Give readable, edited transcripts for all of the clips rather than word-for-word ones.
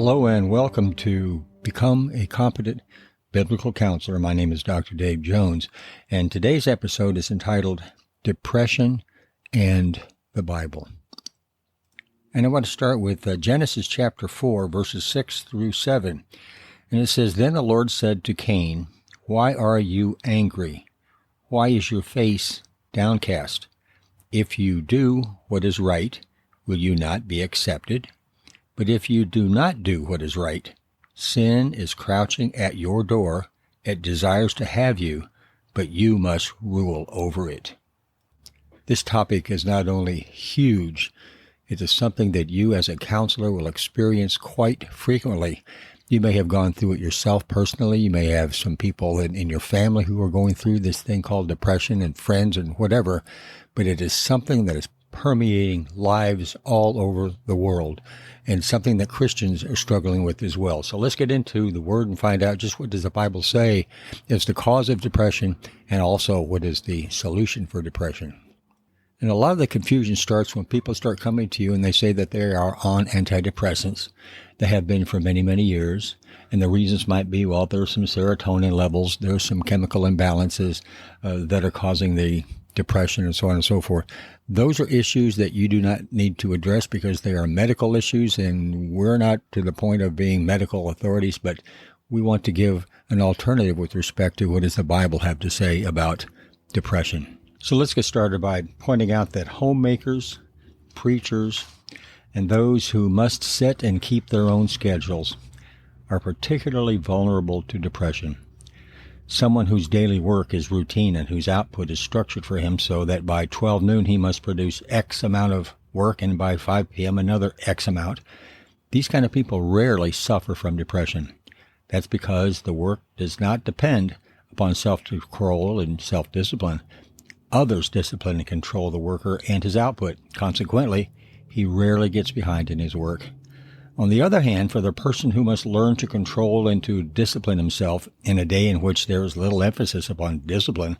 Hello and welcome to Become a Competent Biblical Counselor. My name is Dr. Dave Jones, and today's episode is entitled Depression and the Bible. And I want to start with Genesis chapter 4, verses 6 through 7. And it says, Then the Lord said to Cain, Why are you angry? Why is your face downcast? If you do what is right, will you not be accepted? But if you do not do what is right, sin is crouching at your door. It desires to have you, but you must rule over it. This topic is not only huge, it is something that you as a counselor will experience quite frequently. You may have gone through it yourself personally. You may have some people in your family who are going through this thing called depression, and friends and whatever, but it is something that is permeating lives all over the world, and something that Christians are struggling with as well. So let's get into the Word and find out just what does the Bible say is the cause of depression, and also what is the solution for depression. And a lot of the confusion starts when people start coming to you and they say that they are on antidepressants. They have been for many, many years. And the reasons might be, well, there's some serotonin levels, there's some chemical imbalances that are causing the depression and so on and so forth. Those are issues that you do not need to address because they are medical issues, and we're not to the point of being medical authorities, but we want to give an alternative with respect to what does the Bible have to say about depression. So let's get started by pointing out that homemakers, preachers, and those who must set and keep their own schedules are particularly vulnerable to depression. Someone whose daily work is routine and whose output is structured for him so that by 12 noon he must produce X amount of work and by 5 p.m. another X amount. These kind of people rarely suffer from depression. That's because the work does not depend upon self-control and self-discipline. Others discipline and control the worker and his output. Consequently, he rarely gets behind in his work. On the other hand, for the person who must learn to control and to discipline himself in a day in which there is little emphasis upon discipline,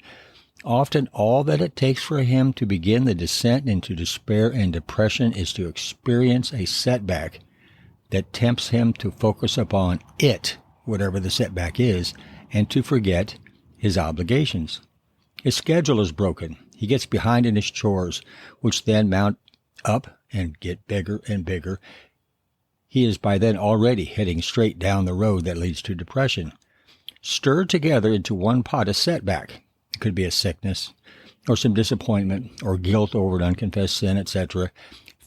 often all that it takes for him to begin the descent into despair and depression is to experience a setback that tempts him to focus upon it, whatever the setback is, and to forget his obligations. His schedule is broken. He gets behind in his chores, which then mount up and get bigger and bigger. He is by then already heading straight down the road that leads to depression. Stirred together into one pot of setback. It could be a sickness, or some disappointment, or guilt over an unconfessed sin, etc.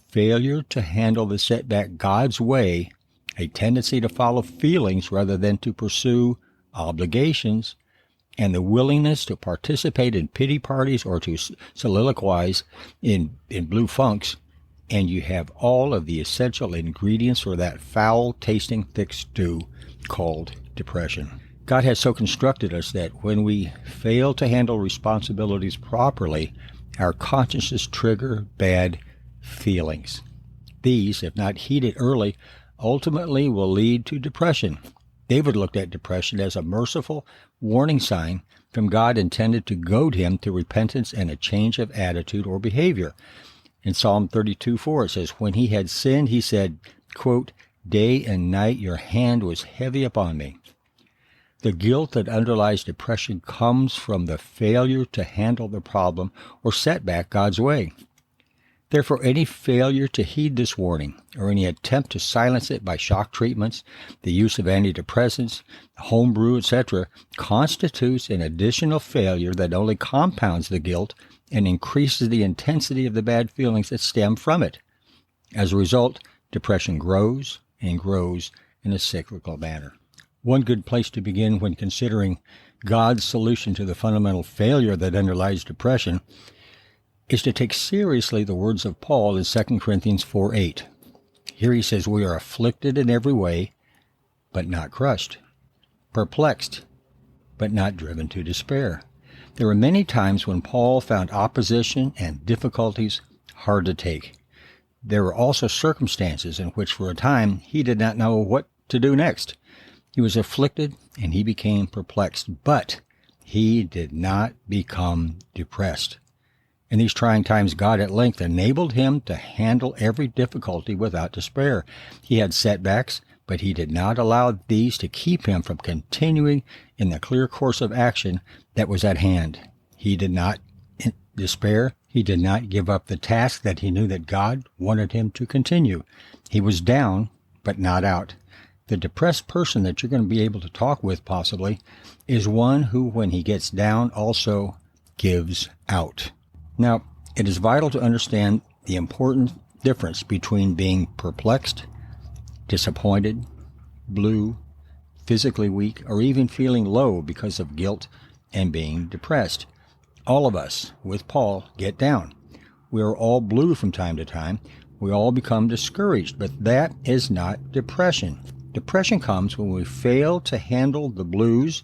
Failure to handle the setback God's way, a tendency to follow feelings rather than to pursue obligations, and the willingness to participate in pity parties or to soliloquize in blue funks, and you have all of the essential ingredients for that foul-tasting thick stew called depression. God has so constructed us that when we fail to handle responsibilities properly, our consciences trigger bad feelings. These, if not heeded early, ultimately will lead to depression. David looked at depression as a merciful warning sign from God intended to goad him to repentance and a change of attitude or behavior. In Psalm 32:4 it says, When he had sinned, he said, quote, Day and night your hand was heavy upon me. The guilt that underlies depression comes from the failure to handle the problem or setback God's way. Therefore, any failure to heed this warning, or any attempt to silence it by shock treatments, the use of antidepressants, homebrew, etc., constitutes an additional failure that only compounds the guilt and increases the intensity of the bad feelings that stem from it. As a result, depression grows and grows in a cyclical manner. One good place to begin when considering God's solution to the fundamental failure that underlies depression is to take seriously the words of Paul in 2 Corinthians 4:8. Here he says, We are afflicted in every way, but not crushed, perplexed, but not driven to despair. There were many times when Paul found opposition and difficulties hard to take. There were also circumstances in which for a time he did not know what to do next. He was afflicted and he became perplexed, but he did not become depressed. In these trying times, God at length enabled him to handle every difficulty without despair. He had setbacks, but but he did not allow these to keep him from continuing in the clear course of action that was at hand. He did not despair. He did not give up the task that he knew that God wanted him to continue. He was down, but not out. The depressed person that you're going to be able to talk with possibly is one who, when he gets down, also gives out. Now, it is vital to understand the important difference between being perplexed, disappointed, blue, physically weak, or even feeling low because of guilt and being depressed. All of us, with Paul, get down. We are all blue from time to time. We all become discouraged, but that is not depression. Depression comes when we fail to handle the blues,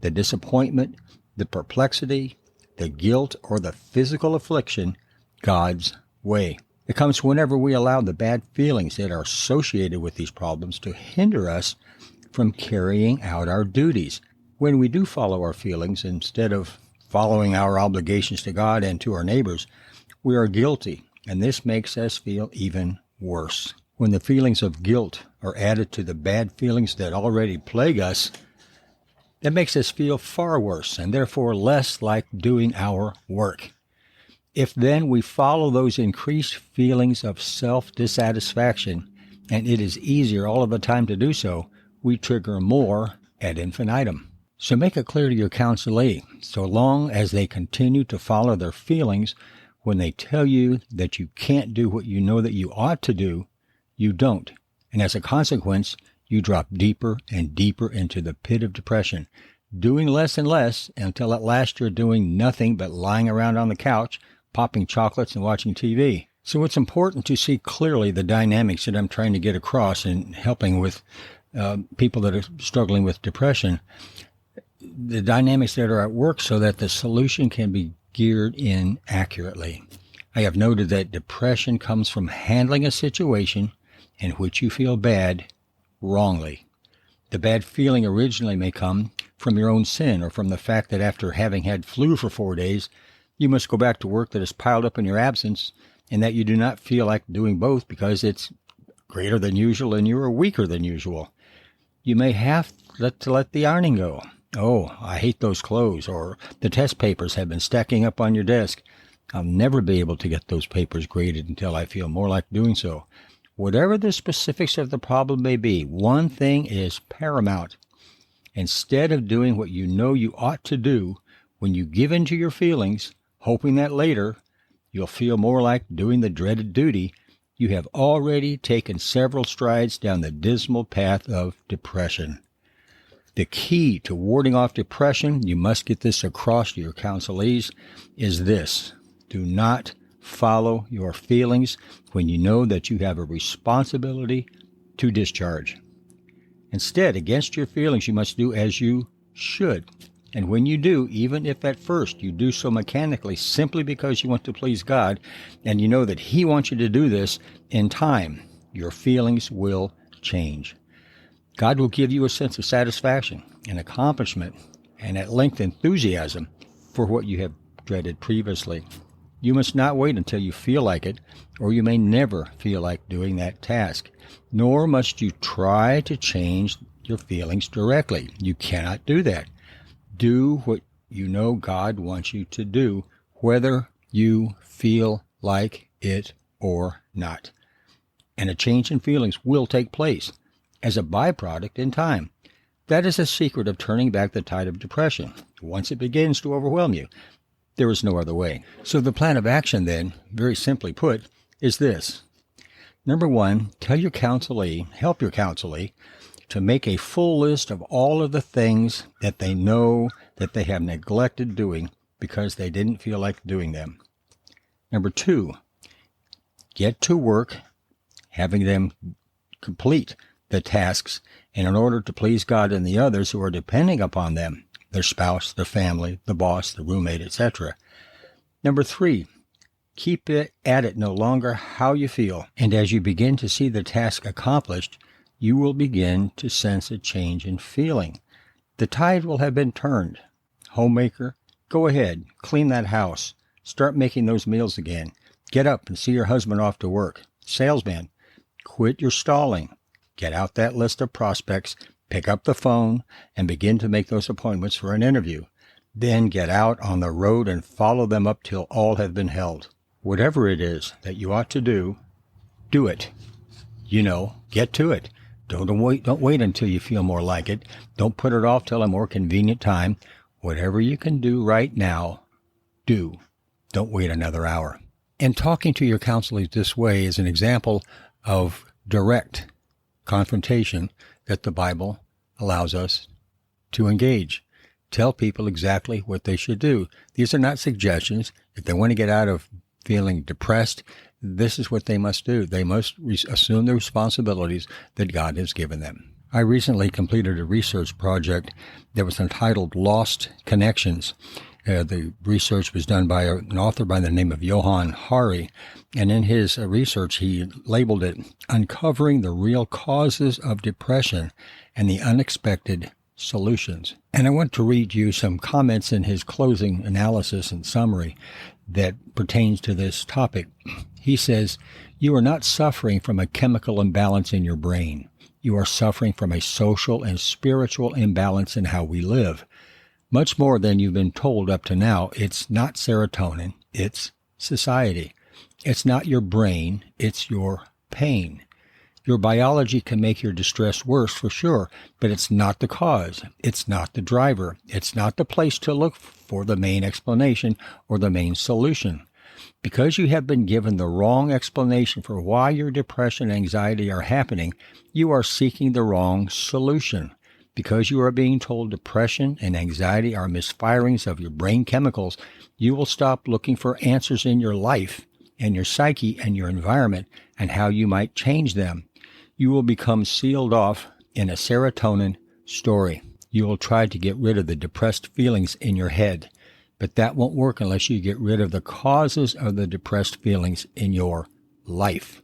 the disappointment, the perplexity, the guilt, or the physical affliction God's way. It comes whenever we allow the bad feelings that are associated with these problems to hinder us from carrying out our duties. When we do follow our feelings instead of following our obligations to God and to our neighbors, we are guilty, and this makes us feel even worse. When the feelings of guilt are added to the bad feelings that already plague us, that makes us feel far worse and therefore less like doing our work. If then we follow those increased feelings of self-dissatisfaction, and it is easier all of the time to do so, we trigger more ad infinitum. So make it clear to your counselee, so long as they continue to follow their feelings, when they tell you that you can't do what you know that you ought to do, you don't. And as a consequence, you drop deeper and deeper into the pit of depression, doing less and less until at last you're doing nothing but lying around on the couch, popping chocolates and watching TV. So it's important to see clearly the dynamics that I'm trying to get across in helping with people that are struggling with depression, the dynamics that are at work so that the solution can be geared in accurately. I have noted that depression comes from handling a situation in which you feel bad wrongly. The bad feeling originally may come from your own sin or from the fact that after having had flu for 4 days, you must go back to work that is piled up in your absence and that you do not feel like doing both because it's greater than usual and you are weaker than usual. You may have to let the ironing go. Oh, I hate those clothes, or the test papers have been stacking up on your desk. I'll never be able to get those papers graded until I feel more like doing so. Whatever the specifics of the problem may be, one thing is paramount. Instead of doing what you know you ought to do, when you give in to your feelings, hoping that later you'll feel more like doing the dreaded duty, you have already taken several strides down the dismal path of depression. The key to warding off depression, you must get this across to your counselees, is this: do not follow your feelings when you know that you have a responsibility to discharge. Instead, against your feelings, you must do as you should. And when you do, even if at first you do so mechanically simply because you want to please God, and you know that He wants you to do this, in time, your feelings will change. God will give you a sense of satisfaction and accomplishment and at length enthusiasm for what you have dreaded previously. You must not wait until you feel like it, or you may never feel like doing that task. Nor must you try to change your feelings directly. You cannot do that. Do what you know God wants you to do, whether you feel like it or not. And a change in feelings will take place as a byproduct in time. That is the secret of turning back the tide of depression. Once it begins to overwhelm you, there is no other way. So the plan of action then, very simply put, is this. Number one, tell your counselee, help your counselee, to make a full list of all of the things that they know that they have neglected doing because they didn't feel like doing them. Number two, get to work having them complete the tasks, and in order to please God and the others who are depending upon them, their spouse, their family, the boss, the roommate, etc. Number three, keep it at it no longer how you feel, and as you begin to see the task accomplished, you will begin to sense a change in feeling. The tide will have been turned. Homemaker, go ahead, clean that house, start making those meals again, get up and see your husband off to work. Salesman, quit your stalling. Get out that list of prospects, pick up the phone, and begin to make those appointments for an interview. Then get out on the road and follow them up till all have been held. Whatever it is that you ought to do, do it. Get to it. Don't wait until you feel more like it. Don't put it off till a more convenient time. Whatever you can do right now, do. Don't wait another hour. And talking to your counselors this way is an example of direct confrontation that the Bible allows us to engage. Tell people exactly what they should do. These are not suggestions. If they want to get out of feeling depressed, this is what they must do. They must assume the responsibilities that God has given them. I recently completed a research project that was entitled Lost Connections. The research was done by an author by the name of Johann Hari, and in his research he labeled it Uncovering the Real Causes of Depression and the Unexpected Solutions. And I want to read you some comments in his closing analysis and summary that pertains to this topic. He says, "You are not suffering from a chemical imbalance in your brain. You are suffering from a social and spiritual imbalance in how we live. Much more than you've been told up to now. It's not serotonin, it's society. It's not your brain, it's your pain. Your biology can make your distress worse for sure, but it's not the cause. It's not the driver. It's not the place to look for the main explanation or the main solution. Because you have been given the wrong explanation for why your depression and anxiety are happening, you are seeking the wrong solution. Because you are being told depression and anxiety are misfirings of your brain chemicals, you will stop looking for answers in your life and your psyche and your environment and how you might change them. You will become sealed off in a serotonin story. You will try to get rid of the depressed feelings in your head, but that won't work unless you get rid of the causes of the depressed feelings in your life.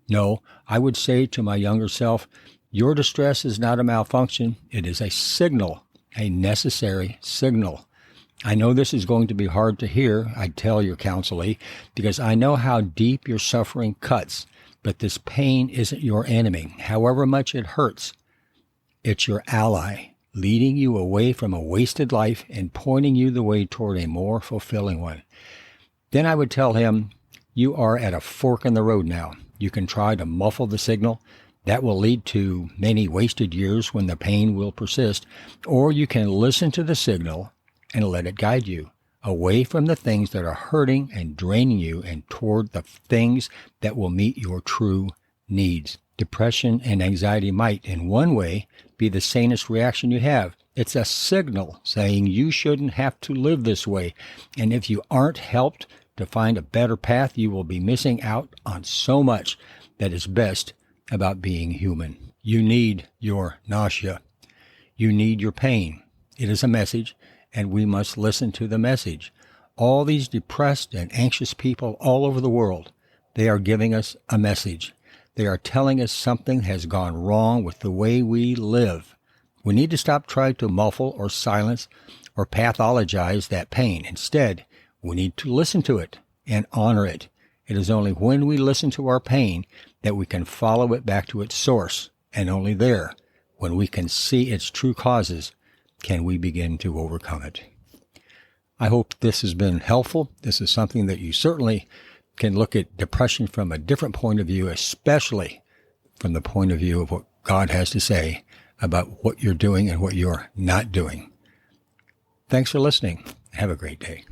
No, I would say to my younger self, your distress is not a malfunction. It is a signal, a necessary signal. I know this is going to be hard to hear, I tell your counselee, because I know how deep your suffering cuts. But this pain isn't your enemy. However much it hurts, it's your ally, leading you away from a wasted life and pointing you the way toward a more fulfilling one. Then I would tell him, you are at a fork in the road now. You can try to muffle the signal. That will lead to many wasted years when the pain will persist. Or you can listen to the signal and let it guide you away from the things that are hurting and draining you and toward the things that will meet your true needs. Depression and anxiety might, in one way, be the sanest reaction you have. It's a signal saying you shouldn't have to live this way. And if you aren't helped to find a better path, you will be missing out on so much that is best about being human. You need your nausea. You need your pain. It is a message, and we must listen to the message. All these depressed and anxious people all over the world, they are giving us a message. They are telling us something has gone wrong with the way we live. We need to stop trying to muffle or silence or pathologize that pain. Instead, we need to listen to it and honor it. It is only when we listen to our pain that we can follow it back to its source, and only there, when we can see its true causes, can we begin to overcome it. I hope this has been helpful. This is something that you certainly can look at depression from a different point of view, especially from the point of view of what God has to say about what you're doing and what you're not doing. Thanks for listening. Have a great day.